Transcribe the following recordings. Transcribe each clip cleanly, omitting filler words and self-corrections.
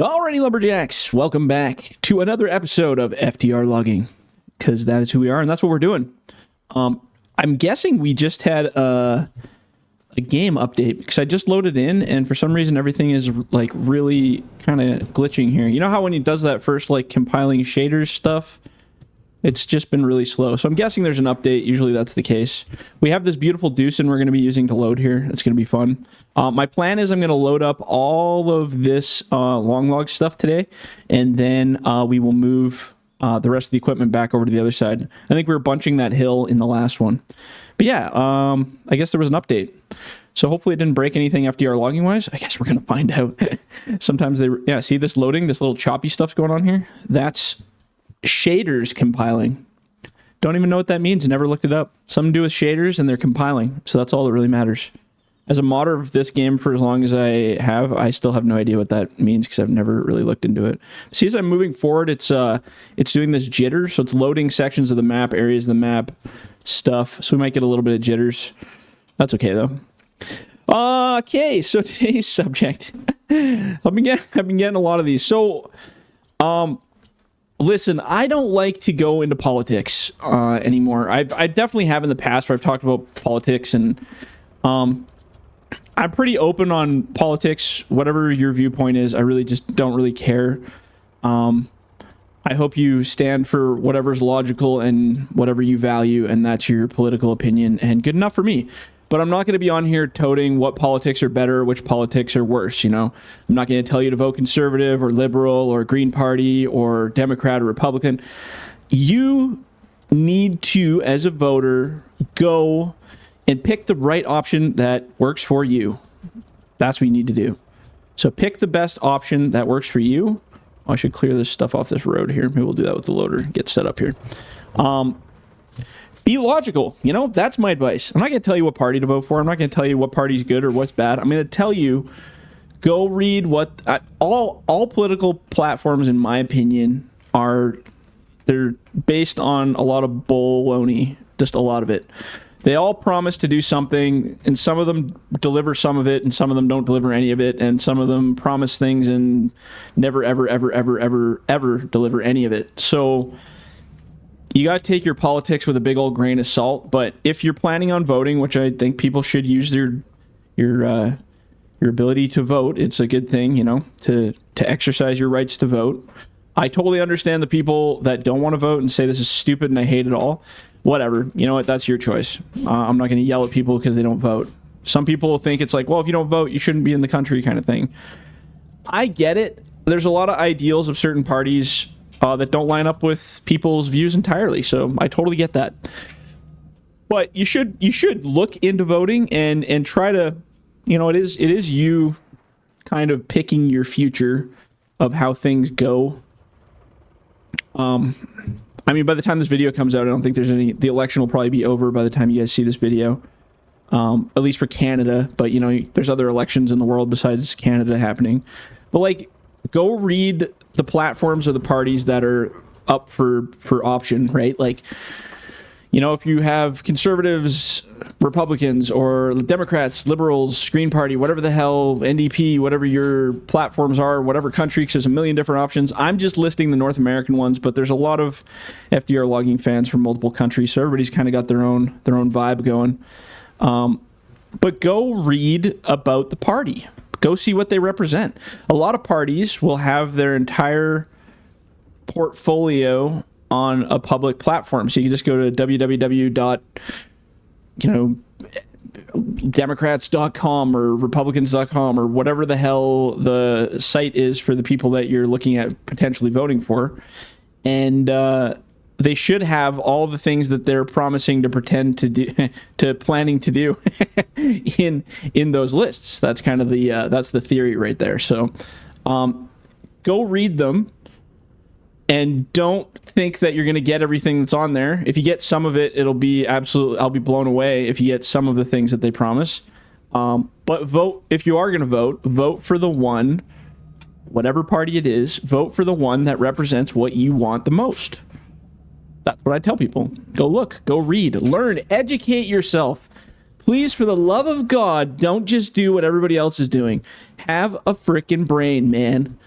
Alrighty, lumberjacks, welcome back to another episode of FDR Logging, because that is who we are and that's what we're doing. I'm guessing we just had a game update because I just loaded in and for some reason everything is like really kind of glitching here. You know how when he does that first like compiling shaders stuff, it's just been really slow. So I'm guessing there's an update. Usually that's the case. We have this beautiful Deucin we're going to be using to load here. It's going to be fun. My plan is I'm going to load up all of this long log stuff today, and then we will move the rest of the equipment back over to the other side. I think we were bunching that hill in the last one. But yeah, I guess there was an update. So hopefully it didn't break anything FDR logging wise. I guess we're going to find out. Sometimes they, see this loading, this little choppy stuff's going on here? That's shaders compiling. Don't even know what that means. Never looked it up. Something to do with shaders and they're compiling. So that's all that really matters. As a modder of this game for as long as I have, I still have no idea what that means because I've never really looked into it. See, as I'm moving forward, it's doing this jitter. So it's loading sections of the map, areas of the map, stuff. So we might get a little bit of jitters. That's okay though. Okay, so today's subject. I've been getting a lot of these. So, listen, I don't like to go into politics anymore. I definitely have in the past where I've talked about politics, and I'm pretty open on politics. Whatever your viewpoint is, I really just don't really care. I hope you stand for whatever's logical and whatever you value, and that's your political opinion, and good enough for me. But I'm not going to be on here toting what politics are better, which politics are worse, you know? I'm not going to tell you to vote conservative or liberal or Green Party or Democrat or Republican. You need to, as a voter, go and pick the right option that works for you. That's what you need to do. So pick the best option that works for you. I should clear this stuff off this road here. Maybe we'll do that with the loader. Get set up here. Be logical. You know, that's my advice. I'm not going to tell you what party to vote for. I'm not going to tell you what party's good or what's bad. I'm going to tell you, go read what all political platforms, in my opinion, they're based on a lot of baloney, just a lot of it. They all promise to do something, and some of them deliver some of it, and some of them don't deliver any of it, and some of them promise things and never, ever, ever, ever, ever, ever deliver any of it. So you got to take your politics with a big old grain of salt. But if you're planning on voting, which I think people should use your ability to vote, it's a good thing, you know, to exercise your rights to vote. I totally understand the people that don't want to vote and say this is stupid and I hate it all. Whatever, you know what? That's your choice. I'm not going to yell at people because they don't vote. Some people think it's like, well, if you don't vote, you shouldn't be in the country, kind of thing. I get it. There's a lot of ideals of certain parties that don't line up with people's views entirely. So I totally get that. But you should look into voting and try to, you know, it is you kind of picking your future of how things go. I mean, by the time this video comes out, I don't think the election will probably be over by the time you guys see this video. At least for Canada, but you know, there's other elections in the world besides Canada happening. But like, go read the platforms of the parties that are up for option, right? Like, you know, if you have conservatives, Republicans, or Democrats, liberals, Green Party, whatever the hell, NDP, whatever your platforms are, whatever country, because there's a million different options. I'm just listing the North American ones, but there's a lot of FDR logging fans from multiple countries, so everybody's kind of got their own vibe going. But go read about the party. Go see what they represent. A lot of parties will have their entire portfolio on a public platform. So you can just go to www.democrats.com or republicans.com or whatever the hell the site is for the people that you're looking at potentially voting for. And they should have all the things that they're promising to pretend to do, to planning to do in those lists. That's kind of that's the theory right there. So go read them. And don't think that you're going to get everything that's on there. If you get some of it, I'll be blown away if you get some of the things that they promise. But vote, if you are going to vote for the one, whatever party it is, vote for the one that represents what you want the most. That's what I tell people. Go look, go read, learn, educate yourself. Please, for the love of God, don't just do what everybody else is doing. Have a frickin' brain, man.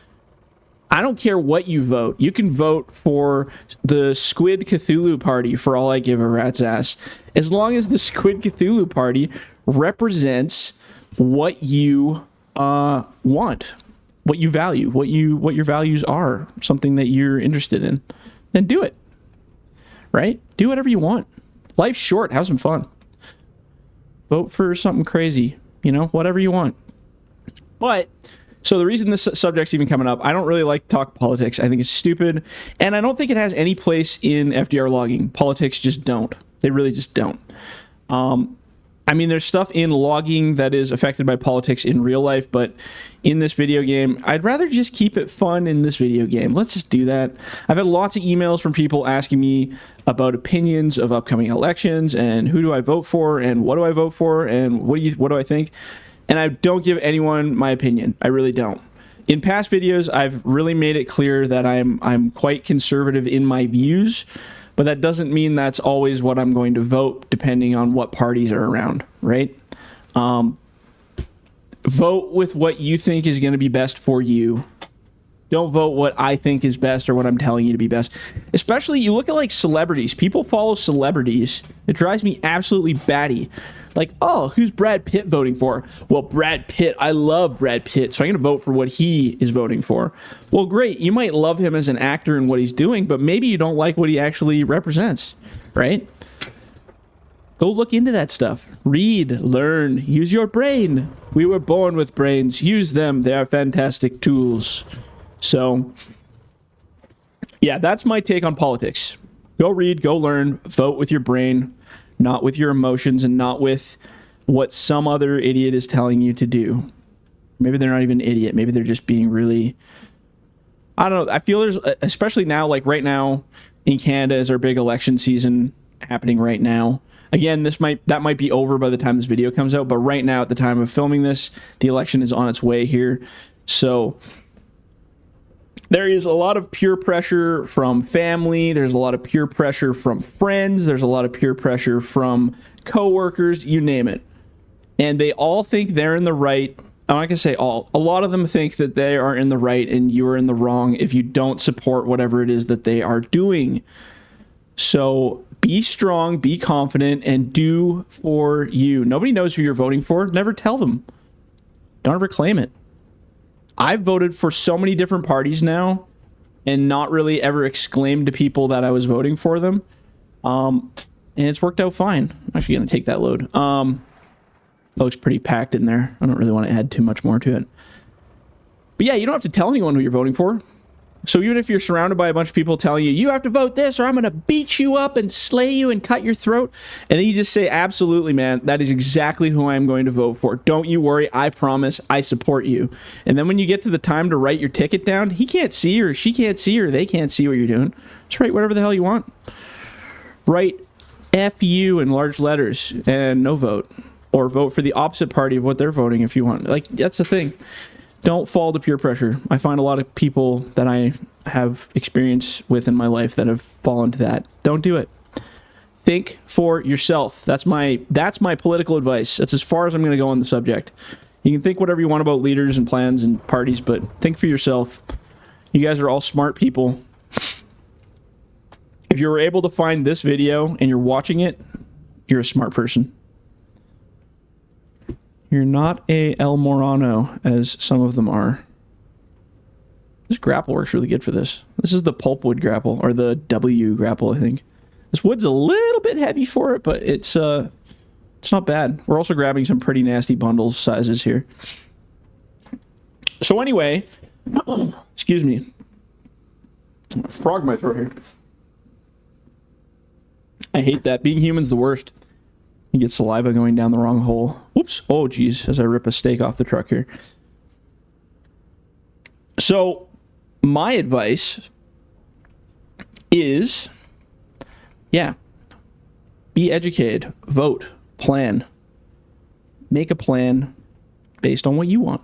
I don't care what you vote. You can vote for the Squid Cthulhu Party for all I give a rat's ass. As long as the Squid Cthulhu Party represents what you want, what you value, what your values are, something that you're interested in, then do it. Right? Do whatever you want. Life's short. Have some fun. Vote for something crazy. Whatever you want. But, so the reason this subject's even coming up, I don't really like to talk politics. I think it's stupid. And I don't think it has any place in FDR logging. Politics just don't. They really just don't. There's stuff in logging that is affected by politics in real life, but in this video game, I'd rather just keep it fun in this video game. Let's just do that. I've had lots of emails from people asking me about opinions of upcoming elections and who do I vote for and what do I vote for and what do I think? And I don't give anyone my opinion. I really don't. In past videos, I've really made it clear that I'm quite conservative in my views, but that doesn't mean that's always what I'm going to vote, depending on what parties are around, right? Vote with what you think is going to be best for you. Don't vote what I think is best or what I'm telling you to be best. Especially, you look at like celebrities. People follow celebrities. It drives me absolutely batty. Like, oh, who's Brad Pitt voting for? Well, Brad Pitt, I love Brad Pitt, so I'm going to vote for what he is voting for. Well, great. You might love him as an actor and what he's doing, but maybe you don't like what he actually represents, right? Go look into that stuff. Read, learn, use your brain. We were born with brains. Use them. They are fantastic tools. So, yeah, that's my take on politics. Go read, go learn, vote with your brain, not with your emotions and not with what some other idiot is telling you to do. Maybe they're not even an idiot. Maybe they're just being really... I don't know. I feel there's, especially now, like right now in Canada is our big election season happening right now. Again, that might be over by the time this video comes out, but right now at the time of filming this, the election is on its way here. So there is a lot of peer pressure from family. There's a lot of peer pressure from friends. There's a lot of peer pressure from coworkers, you name it. And they all think they're in the right. I'm not going to say all. A lot of them think that they are in the right and you are in the wrong if you don't support whatever it is that they are doing. So be strong, be confident, and do for you. Nobody knows who you're voting for. Never tell them. Don't ever claim it. I've voted for so many different parties now and not really ever exclaimed to people that I was voting for them. And it's worked out fine. I'm actually going to take that load. That looks pretty packed in there. I don't really want to add too much more to it. But yeah, you don't have to tell anyone who you're voting for. So even if you're surrounded by a bunch of people telling you, you have to vote this or I'm going to beat you up and slay you and cut your throat. And then you just say, absolutely, man, that is exactly who I'm going to vote for. Don't you worry. I promise I support you. And then when you get to the time to write your ticket down, he can't see or she can't see or they can't see what you're doing. Just write whatever the hell you want. Write FU in large letters and no vote. Or vote for the opposite party of what they're voting if you want. Like, that's the thing. Don't fall to peer pressure. I find a lot of people that I have experience with in my life that have fallen to that. Don't do it. Think for yourself. That's my political advice. That's as far as I'm going to go on the subject. You can think whatever you want about leaders and plans and parties, but think for yourself. You guys are all smart people. If you were able to find this video and you're watching it, you're a smart person. You're not a El Morano, as some of them are. This grapple works really good for this. This is the pulpwood grapple, or the W grapple, I think. This wood's a little bit heavy for it, but it's not bad. We're also grabbing some pretty nasty bundles sizes here. So anyway, excuse me. Frog in my throat here. I hate that. Being human's the worst. You get saliva going down the wrong hole. Whoops. Oh, geez, as I rip a steak off the truck here. So, my advice is, yeah, be educated, vote, plan. Make a plan based on what you want.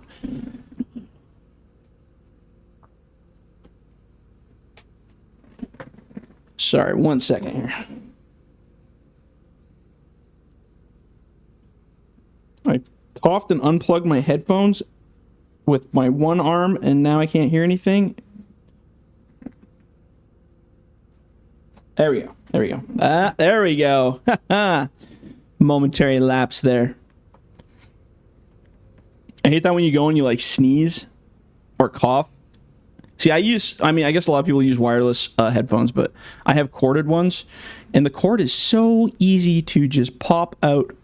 Sorry, 1 second here. I often unplug my headphones with my one arm, and now I can't hear anything. There we go. There we go. There we go. Momentary lapse there. I hate that when you go and you like sneeze or cough. See, I guess a lot of people use wireless headphones, but I have corded ones, and the cord is so easy to just pop out.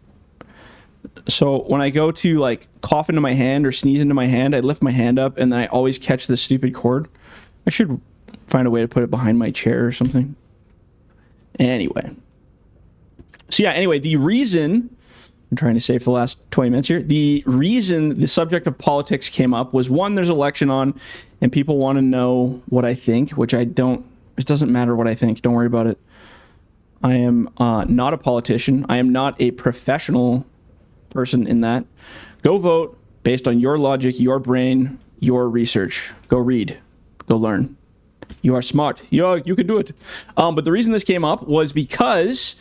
So when I go to like cough into my hand or sneeze into my hand, I lift my hand up, and then I always catch this stupid cord. I should find a way to put it behind my chair or something. Anyway. So yeah, anyway, the reason, I'm trying to save the last 20 minutes here. The reason the subject of politics came up was, one, there's election on, and people want to know what I think, which I don't, it doesn't matter what I think. Don't worry about it. I am not a politician. I am not a professional person in that. Go vote based on your logic, your brain, your research. Go read. Go learn. You are smart. You can do it. But the reason this came up was because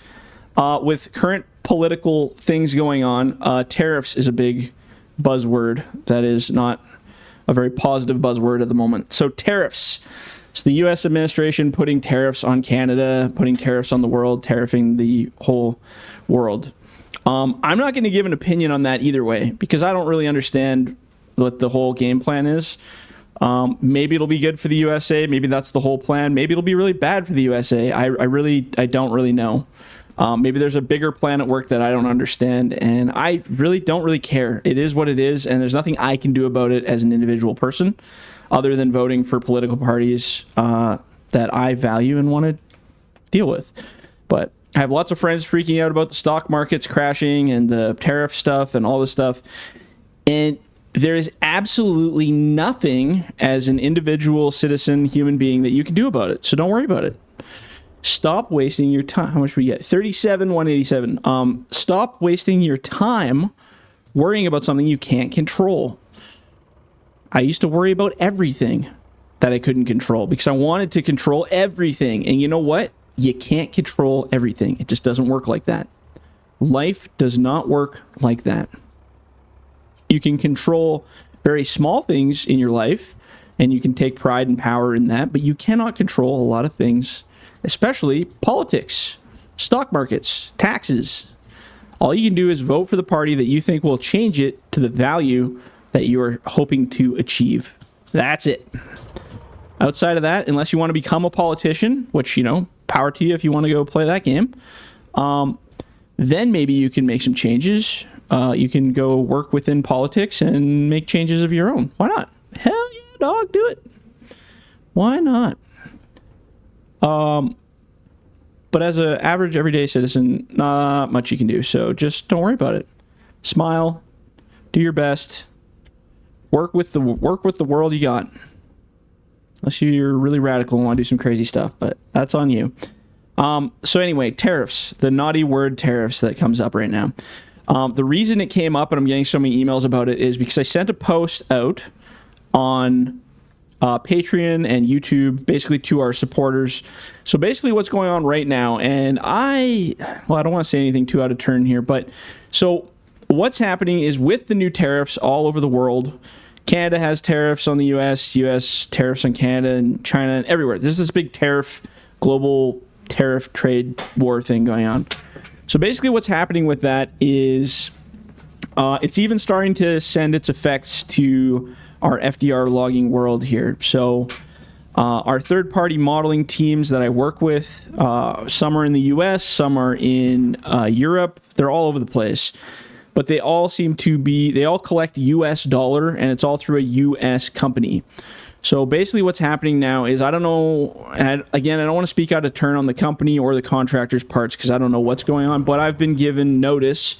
with current political things going on, tariffs is a big buzzword that is not a very positive buzzword at the moment. So tariffs. It's the U.S. administration putting tariffs on Canada, putting tariffs on the world, tariffing the whole world. I'm not going to give an opinion on that either way, because I don't really understand what the whole game plan is. Maybe it'll be good for the USA. Maybe that's the whole plan. Maybe it'll be really bad for the USA. I don't really know. Maybe there's a bigger plan at work that I don't understand, and I really don't really care. It is what it is, and there's nothing I can do about it as an individual person other than voting for political parties that I value and want to deal with. But I have lots of friends freaking out about the stock markets crashing and the tariff stuff and all this stuff, and there is absolutely nothing as an individual citizen, human being, that you can do about it. So don't worry about it. Stop wasting your time. How much we get? 37,187. Stop wasting your time worrying about something you can't control. I used to worry about everything that I couldn't control because I wanted to control everything. And you know what? You can't control everything. It just doesn't work like that. Life does not work like that. You can control very small things in your life, and you can take pride and power in that, but you cannot control a lot of things, especially politics, stock markets, taxes. All you can do is vote for the party that you think will change it to the value that you are hoping to achieve. That's it. Outside of that, unless you want to become a politician, which, power to you if you want to go play that game, then maybe you can make some changes. You can go work within politics and make changes of your own. Why not? Hell yeah, dog, do it. Why not? But as an average everyday citizen, not much you can do. So just don't worry about it. Smile, do your best, work with the world you got. Unless you're really radical and want to do some crazy stuff, but that's on you. So anyway, tariffs, the naughty word tariffs that comes up right now. The reason it came up and I'm getting so many emails about it is because I sent a post out on Patreon and YouTube, basically to our supporters. So basically what's going on right now, and I don't want to say anything too out of turn here, but so what's happening is with the new tariffs all over the world, Canada has tariffs on the US tariffs on Canada and China and everywhere. There's this big global tariff trade war thing going on. So basically what's happening with that is it's even starting to send its effects to our FDR logging world here. So our third-party modeling teams that I work with, some are in the US, some are in Europe. They're all over the place. But they all they all collect US dollar, and it's all through a US company. So basically what's happening now is, I don't know, and again, I don't want to speak out of turn on the company or the contractors' parts because I don't know what's going on, but I've been given notice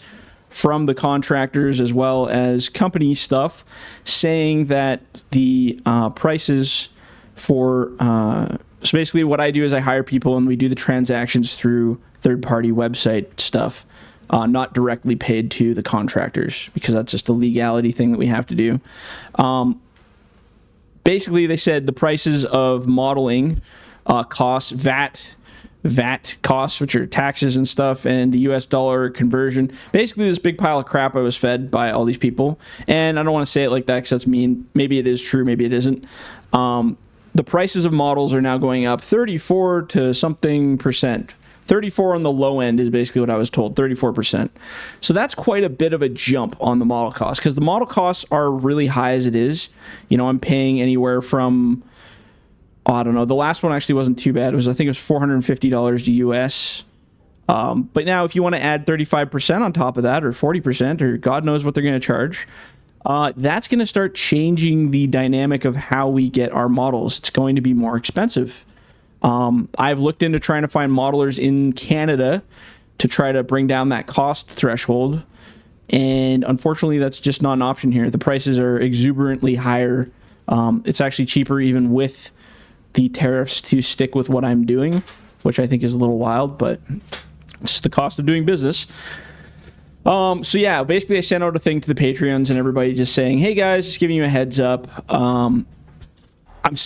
from the contractors as well as company stuff saying that the prices for, so basically what I do is I hire people and we do the transactions through third-party website stuff. Not directly paid to the contractors because that's just a legality thing that we have to do. Basically, they said the prices of modeling costs, VAT costs, which are taxes and stuff, and the US dollar conversion. Basically, this big pile of crap I was fed by all these people. And I don't want to say it like that because that's mean. Maybe it is true, maybe it isn't. the prices of models are now going up 34 to something percent. 34 on the low end is basically what I was told, 34%. So that's quite a bit of a jump on the model cost, because the model costs are really high as it is. You know, I'm paying anywhere from, I don't know, the last one actually wasn't too bad. I think it was $450 US. But now if you want to add 35% on top of that, or 40%, or God knows what they're going to charge, that's going to start changing the dynamic of how we get our models. It's going to be more expensive. I've looked into trying to find modelers in Canada to try to bring down that cost threshold, and unfortunately that's just not an option here. The prices are exuberantly higher. It's actually cheaper even with the tariffs to stick with what I'm doing, which I think is a little wild, but it's just the cost of doing business. So yeah, basically I sent out a thing to the Patreons and everybody just saying, hey guys, just giving you a heads up.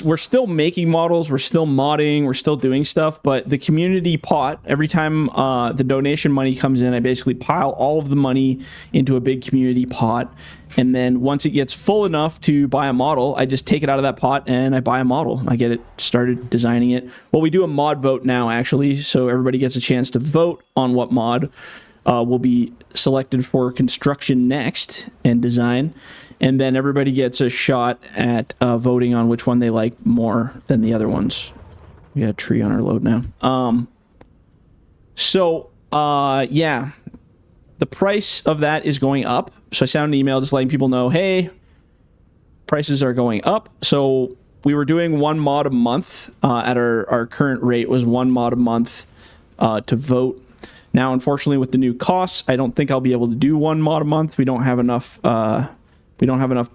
We're still making models, we're still modding, we're still doing stuff, but the community pot, every time the donation money comes in, I basically pile all of the money into a big community pot, and then once it gets full enough to buy a model, I just take it out of that pot and I buy a model. I get it started designing it. Well, we do a mod vote now, actually, so everybody gets a chance to vote on what mod will be selected for construction next and design. And then everybody gets a shot at voting on which one they like more than the other ones. We got a tree on our load now. Yeah, the price of that is going up. So I sent an email just letting people know, hey, prices are going up. So we were doing one mod a month. At our current rate was one mod a month to vote. Now, unfortunately, with the new costs, I don't think I'll be able to do one mod a month. We don't have enough. We don't have enough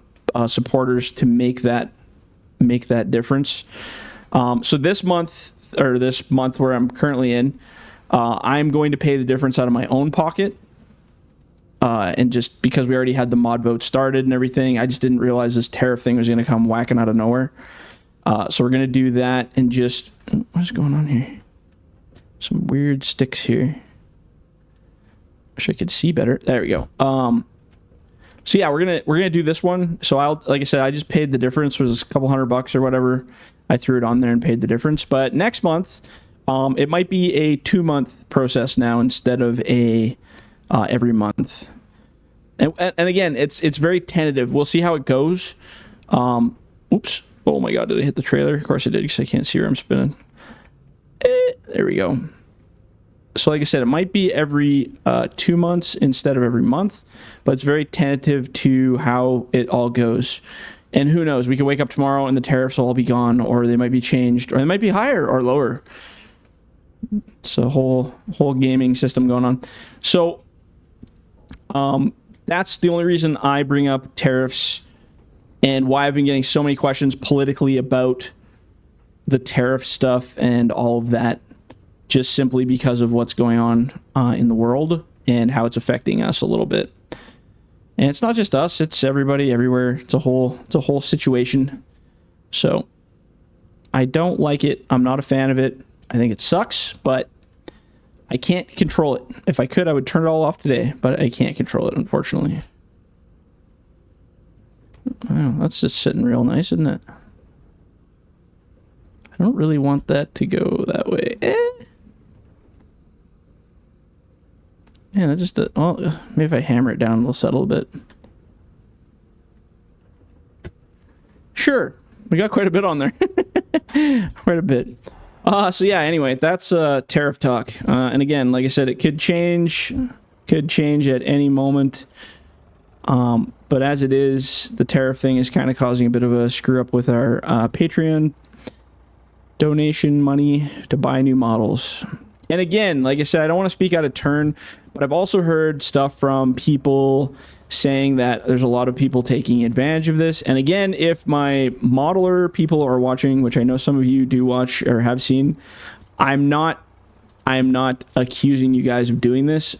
supporters to make that difference. So this month where I'm currently in, I'm going to pay the difference out of my own pocket. And just because we already had the mod vote started and everything, I just didn't realize this tariff thing was going to come whacking out of nowhere. So we're going to do that and just, what's going on here? Some weird sticks here. Wish I could see better. There we go. So yeah, we're gonna do this one. So like I said, I just paid the difference. It was a couple $100 or whatever. I threw it on there and paid the difference. But next month, it might be a 2-month process now instead of a every month. And again, it's very tentative. We'll see how it goes. Oops. Oh my God, did I hit the trailer? Of course I did, because I can't see where I'm spinning. There we go. So like I said, it might be every 2 months instead of every month, but it's very tentative to how it all goes. And who knows, we could wake up tomorrow and the tariffs will all be gone, or they might be changed, or they might be higher or lower. It's a whole gaming system going on. So that's the only reason I bring up tariffs and why I've been getting so many questions politically about the tariff stuff and all of that, just simply because of what's going on in the world and how it's affecting us a little bit. And it's not just us, it's everybody everywhere. It's a whole situation. So I don't like it. I'm not a fan of it. I think it sucks, but I can't control it. If I could, I would turn it all off today, but I can't control it, unfortunately. Wow, that's just sitting real nice, isn't it? I don't really want that to go that way. Yeah, that's just maybe if I hammer it down, it'll settle a bit. Sure, we got quite a bit on there. Quite a bit. So yeah, anyway, that's tariff talk. And again, like I said, it could change at any moment. But as it is, the tariff thing is kind of causing a bit of a screw up with our Patreon donation money to buy new models. And again, like I said, I don't want to speak out of turn, but I've also heard stuff from people saying that there's a lot of people taking advantage of this. And again, if my modeler people are watching, which I know some of you do watch or have seen, I'm not accusing you guys of doing this.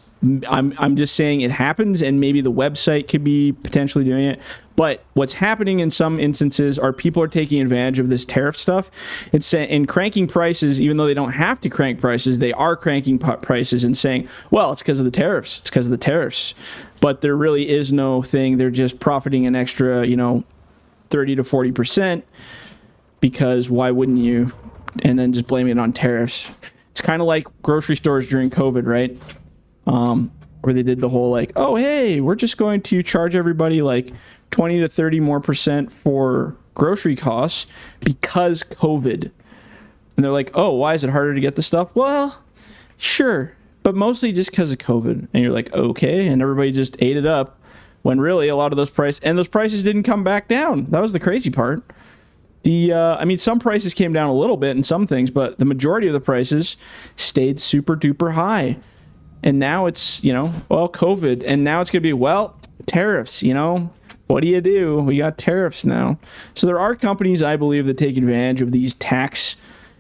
I'm just saying it happens, and maybe the website could be potentially doing it. But what's happening in some instances are people are taking advantage of this tariff stuff. It's and cranking prices, even though they don't have to crank prices, they are cranking prices and saying, well, it's because of the tariffs. It's because of the tariffs. But there really is no thing. They're just profiting an extra, 30 to 40%. because why wouldn't you? And then just blaming it on tariffs. It's kind of like grocery stores during COVID, right? Where they did the whole like, oh, hey, we're just going to charge everybody like 20 to 30 more % for grocery costs because COVID. And they're like, oh, why is it harder to get the stuff? Well, sure, but mostly just because of COVID. And you're like, okay, and everybody just ate it up when really a lot of those prices didn't come back down. That was the crazy part. Some prices came down a little bit in some things, but the majority of the prices stayed super duper high. And now it's, COVID. And now it's going to be, tariffs, what do you do? We got tariffs now. So there are companies, I believe, that take advantage of these tax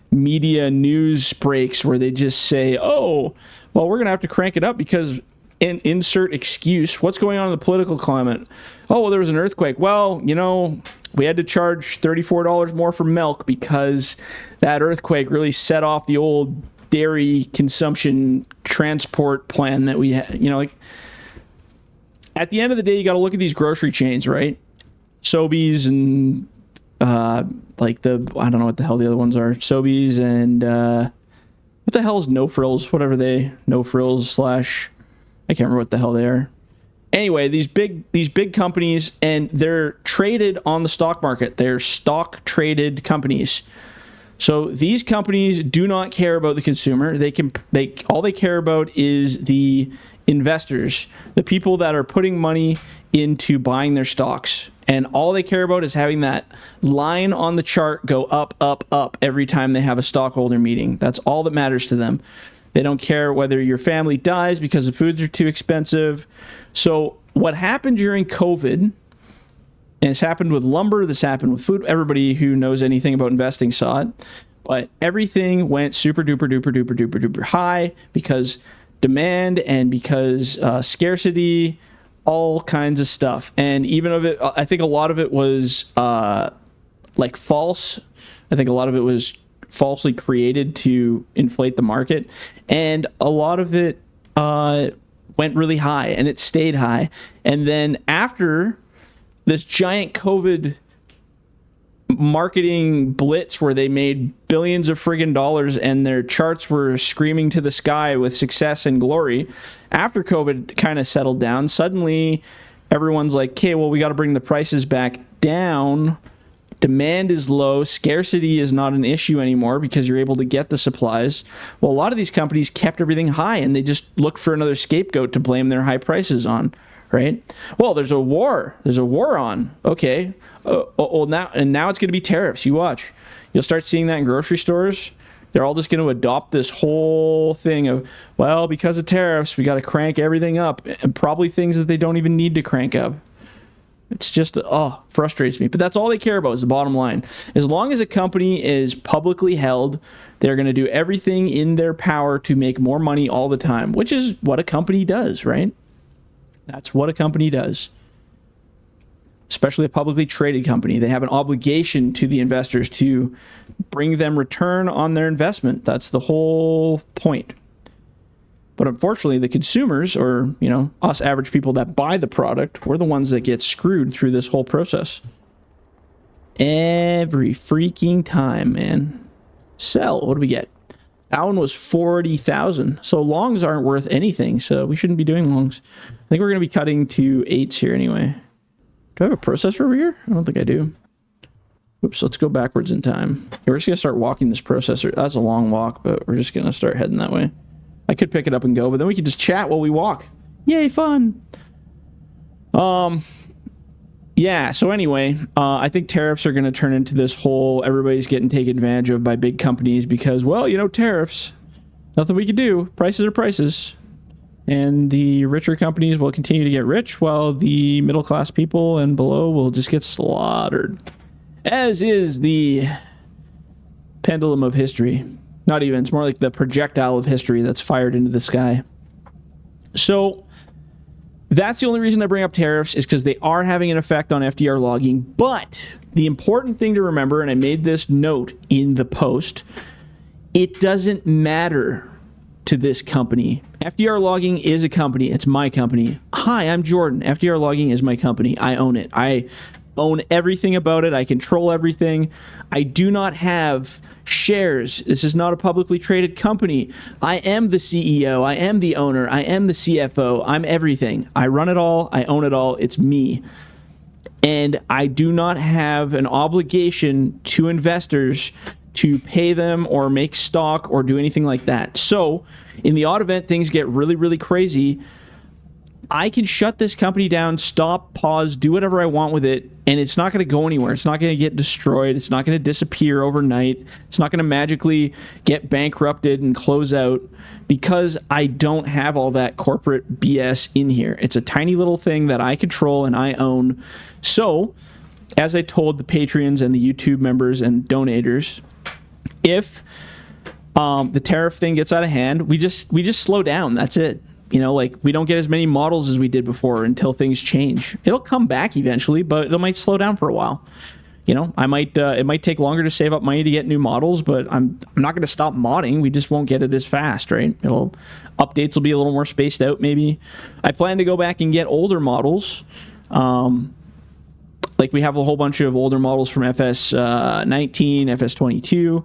media news breaks where they just say, oh, well, we're going to have to crank it up because insert excuse. What's going on in the political climate? Oh, well, there was an earthquake. Well, we had to charge $34 more for milk because that earthquake really set off the old dairy consumption transport plan that we had. At the end of the day, you got to look at these grocery chains, right? Sobeys and I don't know what the hell the other ones are. Sobeys and what the hell is No Frills? No Frills / I can't remember what the hell they are. Anyway, these big companies, and they're traded on the stock market. They're stock traded companies. So these companies do not care about the consumer. All they care about is the investors, the people that are putting money into buying their stocks. And all they care about is having that line on the chart go up, up, up every time they have a stockholder meeting. That's all that matters to them. They don't care whether your family dies because the foods are too expensive. So what happened during COVID, and it's happened with lumber, this happened with food, everybody who knows anything about investing saw it, but everything went super duper duper duper duper duper high because demand and because scarcity, all kinds of stuff. And even of it, I think a lot of it was false. I think a lot of it was falsely created to inflate the market, and a lot of it went really high, and it stayed high. And then after this giant COVID marketing blitz where they made billions of friggin' dollars and their charts were screaming to the sky with success and glory, after COVID kind of settled down, suddenly everyone's like, okay, well, we got to bring the prices back down. Demand is low. Scarcity is not an issue anymore because you're able to get the supplies. Well, a lot of these companies kept everything high, and they just looked for another scapegoat to blame their high prices on, right? Well, there's a war. There's a war on. Okay. Now it's going to be tariffs. You watch. You'll start seeing that in grocery stores. They're all just going to adopt this whole thing of, well, because of tariffs, we got to crank everything up, and probably things that they don't even need to crank up. It's just, frustrates me. But that's all they care about is the bottom line. As long as a company is publicly held, they're going to do everything in their power to make more money all the time, which is what a company does, right? That's what a company does. Especially a publicly traded company. They have an obligation to the investors to bring them return on their investment. That's the whole point. But unfortunately, the consumers, or, us average people that buy the product, we're the ones that get screwed through this whole process. Every freaking time, man. Sell. What do we get? That one was 40,000. So longs aren't worth anything, so we shouldn't be doing longs. I think we're going to be cutting to 8s here anyway. Do I have a processor over here? I don't think I do. Oops, let's go backwards in time. Okay, we're just going to start walking this processor. That's a long walk, but we're just going to start heading that way. I could pick it up and go, but then we could just chat while we walk. Yay, fun. Yeah, so anyway, I think tariffs are going to turn into this whole everybody's getting taken advantage of by big companies because, well, tariffs. Nothing we can do. Prices are prices. And the richer companies will continue to get rich while the middle-class people and below will just get slaughtered. As is the pendulum of history. Not even. It's more like the projectile of history that's fired into the sky. So that's the only reason I bring up tariffs is because they are having an effect on FDR logging. But the important thing to remember, and I made this note in the post, it doesn't matter to this company. FDR Logging is a company. It's my company. Hi, I'm Jordan. FDR Logging is my company. I own it. I own everything about it. I control everything. I do not have shares. This is not a publicly traded company. I am the CEO. I am the owner. I am the CFO. I'm everything. I run it all. I own it all. It's me. And I do not have an obligation to investors to pay them or make stock or do anything like that. So in the odd event things get really, really crazy, I can shut this company down, stop, pause, do whatever I want with it, and it's not going to go anywhere. It's not going to get destroyed. It's not going to disappear overnight. It's not going to magically get bankrupted and close out because I don't have all that corporate BS in here. It's a tiny little thing that I control and I own. So, as I told the Patreons and the YouTube members and donators, if the tariff thing gets out of hand, we just slow down. That's it. You know, like, we don't get as many models as we did before until things change. It'll come back eventually, but it might slow down for a while. You know, it might take longer to save up money to get new models, but I'm not going to stop modding. We just won't get it as fast, right? Updates will be a little more spaced out, maybe. I plan to go back and get older models. Like, we have a whole bunch of older models from FS19, FS22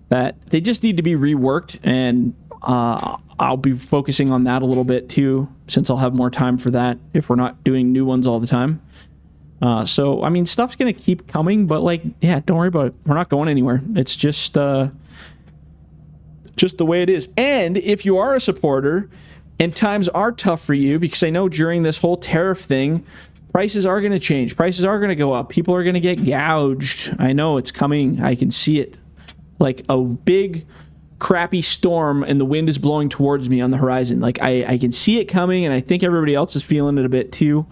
that they just need to be reworked, and I'll be focusing on that a little bit too, since I'll have more time for that if we're not doing new ones all the time. So, I mean, stuff's going to keep coming, but, like, yeah, don't worry about it. We're not going anywhere. It's just the way it is. And if you are a supporter and times are tough for you, because I know during this whole tariff thing, prices are going to change. Prices are going to go up. People are going to get gouged. I know it's coming. I can see it. Like a big crappy storm, and the wind is blowing towards me on the horizon. Like, I can see it coming, and I think everybody else is feeling it a bit too.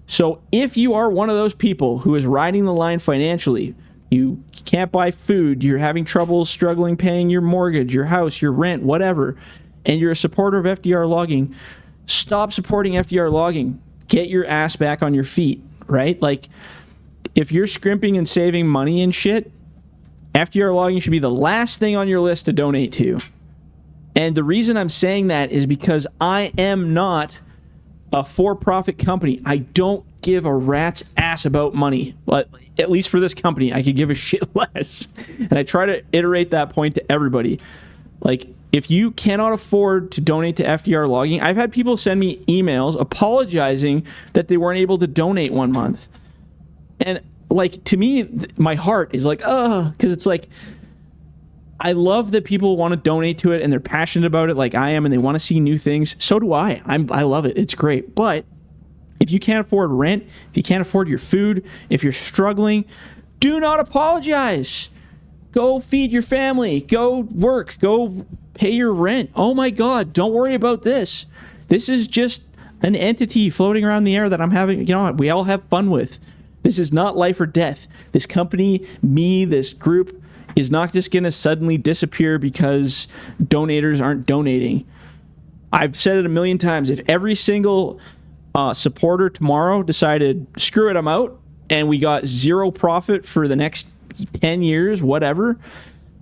So if you are one of those people who is riding the line financially, you can't buy food, you're having trouble struggling paying your mortgage, your house, your rent, whatever, and you're a supporter of FDR Logging, stop supporting FDR Logging. Get your ass back on your feet, right? Like, if you're scrimping and saving money and shit, FDR Logging should be the last thing on your list to donate to. And the reason I'm saying that is because I am not a for-profit company. I don't give a rat's ass about money. But at least for this company, I could give a shit less. And I try to iterate that point to everybody. Like, if you cannot afford to donate to FDR Logging, I've had people send me emails apologizing that they weren't able to donate one month. And, like, to me, my heart is like, because it's like, I love that people want to donate to it and they're passionate about it like I am, and they want to see new things. So do I. I love it. It's great. But if you can't afford rent, if you can't afford your food, if you're struggling, do not apologize. Go feed your family. Go work. Go pay your rent. Oh my God, don't worry about this. This is just an entity floating around the air that I'm having, we all have fun with. This is not life or death. This company, me, this group is not just going to suddenly disappear because donators aren't donating. I've said it a million times. If every single supporter tomorrow decided, screw it, I'm out, and we got zero profit for the next 10 years, whatever,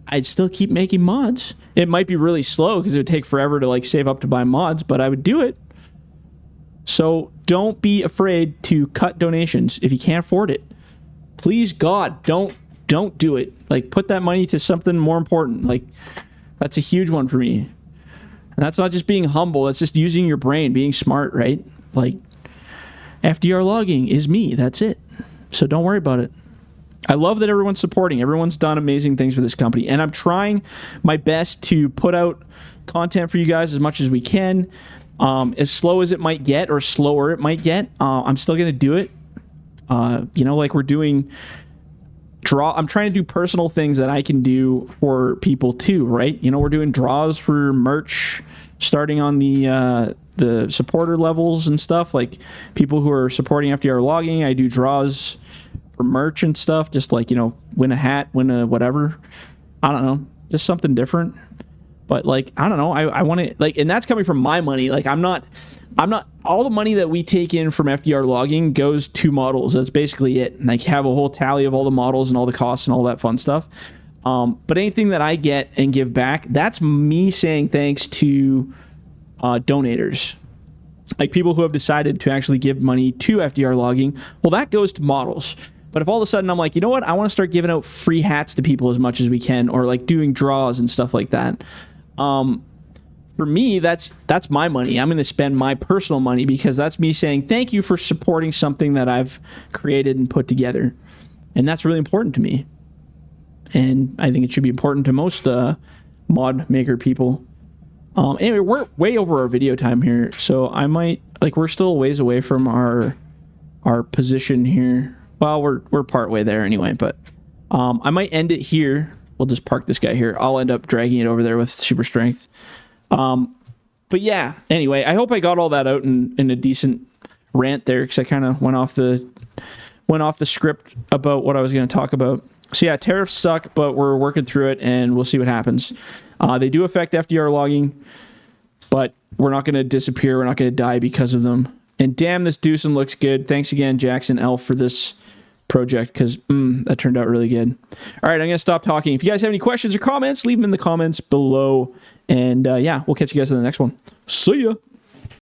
I'd still keep making mods. It might be really slow because it would take forever to, like, save up to buy mods, but I would do it. So don't be afraid to cut donations if you can't afford it. Please, God, don't do it. Like, put that money to something more important. Like, that's a huge one for me. And that's not just being humble. That's just using your brain, being smart, right? Like, FDR Logging is me. That's it. So don't worry about it. I love that everyone's supporting. Everyone's done amazing things for this company. And I'm trying my best to put out content for you guys as much as we can. As slow as it might get, or slower it might get, I'm still going to do it. Like we're doing I'm trying to do personal things that I can do for people too, right? We're doing draws for merch starting on the supporter levels and stuff. Like, people who are supporting FDR Logging, I do draws for merch and stuff, just like, win a hat, win a whatever. I don't know, just something different. But, like, I don't know, I want to, like, and that's coming from my money. Like, I'm not, all the money that we take in from FDR Logging goes to models. That's basically it. And I have a whole tally of all the models and all the costs and all that fun stuff. But anything that I get and give back, that's me saying thanks to donators. like people who have decided to actually give money to FDR Logging, well, that goes to models. But if all of a sudden I'm like, you know what, I want to start giving out free hats to people as much as we can, or like doing draws and stuff like that, for me, that's my money. I'm going to spend my personal money because that's me saying thank you for supporting something that I've created and put together. And that's really important to me. And I think it should be important to most mod maker people. Anyway, we're way over our video time here, so I might, like, we're still a ways away from our position here. Well, we're part way there anyway, but I might end it here. We'll just park this guy here. I'll end up dragging it over there with super strength. But yeah, anyway, I hope I got all that out in a decent rant there, because I kind of went off the script about what I was going to talk about. So yeah, tariffs suck, but we're working through it, and we'll see what happens. They do affect FDR logging, but we're not going to disappear. We're not going to die because of them. And damn, this Deucin looks good. Thanks again, Jackson Elf, for this project, because that turned out really good. All right, I'm going to stop talking. If you guys have any questions or comments, leave them in the comments below. And yeah, we'll catch you guys in the next one. See ya.